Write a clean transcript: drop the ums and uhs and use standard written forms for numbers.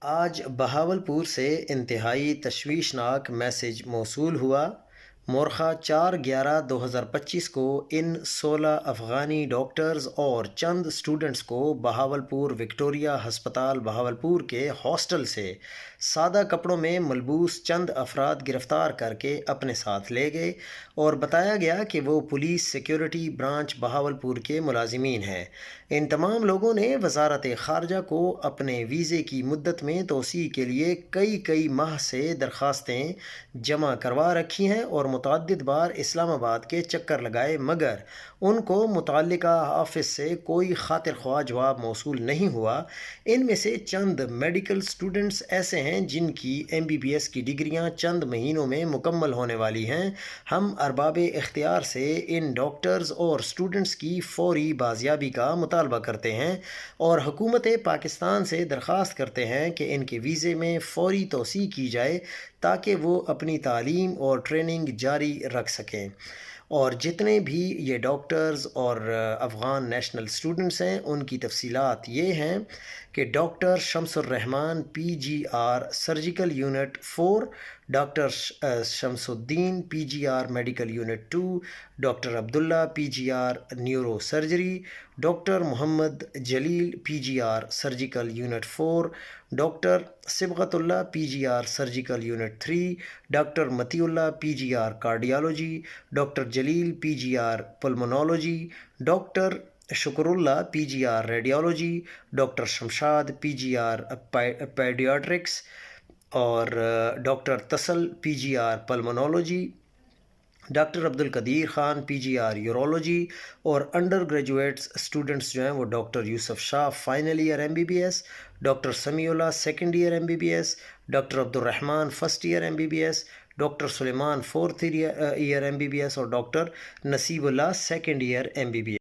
آج بہاولپور سے انتہائی تشویشناک میسج موصول ہوا۔ مورخہ 4/11/2025 کو ان 16 افغانی ڈاکٹرز اور چند اسٹوڈنٹس کو بہاولپور وکٹوریہ ہسپتال بہاولپور کے ہاسٹل سے سادہ کپڑوں میں ملبوس چند افراد گرفتار کر کے اپنے ساتھ لے گئے اور بتایا گیا کہ وہ پولیس سیکیورٹی برانچ بہاولپور کے ملازمین ہیں۔ ان تمام لوگوں نے وزارت خارجہ کو اپنے ویزے کی مدت میں توسیع کے لیے کئی ماہ سے درخواستیں جمع کروا رکھی ہیں اور متعدد بار اسلام آباد کے چکر لگائے، مگر ان کو متعلقہ آفس سے کوئی خاطر خواہ جواب موصول نہیں ہوا۔ ان میں سے چند میڈیکل اسٹوڈنٹس ایسے ہیں جن کی MBBS کی ڈگریاں چند مہینوں میں مکمل ہونے والی ہیں۔ ہم ارباب اختیار سے ان ڈاکٹرز اور اسٹوڈنٹس کی فوری بازیابی کا مطالبہ کرتے ہیں اور حکومت پاکستان سے درخواست کرتے ہیں کہ ان کے ویزے میں فوری توسیع کی جائے تاکہ وہ اپنی تعلیم اور ٹریننگ جاری رکھ سکیں۔ اور جتنے بھی یہ ڈاکٹرز اور افغان نیشنل اسٹوڈنٹس ہیں ان کی تفصیلات یہ ہیں کہ doctor Shams Urrahman PGR surgical unit 4، doctor Shams Uddin PGR medical unit 2، doctor Abdullah PGR neuro surgery, doctor Muhammad Jalil PGR surgical unit 4، doctor Sibghat Ullah PGR surgical unit 3، doctor Mati Ullah PGR cardiology, doctor Jalil PGR pulmonology, doctor Shukr Ullah PGR radiology, doctor Shamshad PGR paediatrics اور doctor Tasal PGR pulmonology, doctor Abdulqadeer Khan PGR urology, اور under graduates students جو ہیں وہ doctor Yousuf Shah final year MBBS، doctor Sami Ullah second year MBBS، doctor Abdulrahman first year MBBS، doctor Sulaiman fourth year MBBS اور doctor Naseeb Ullah second year MBBS۔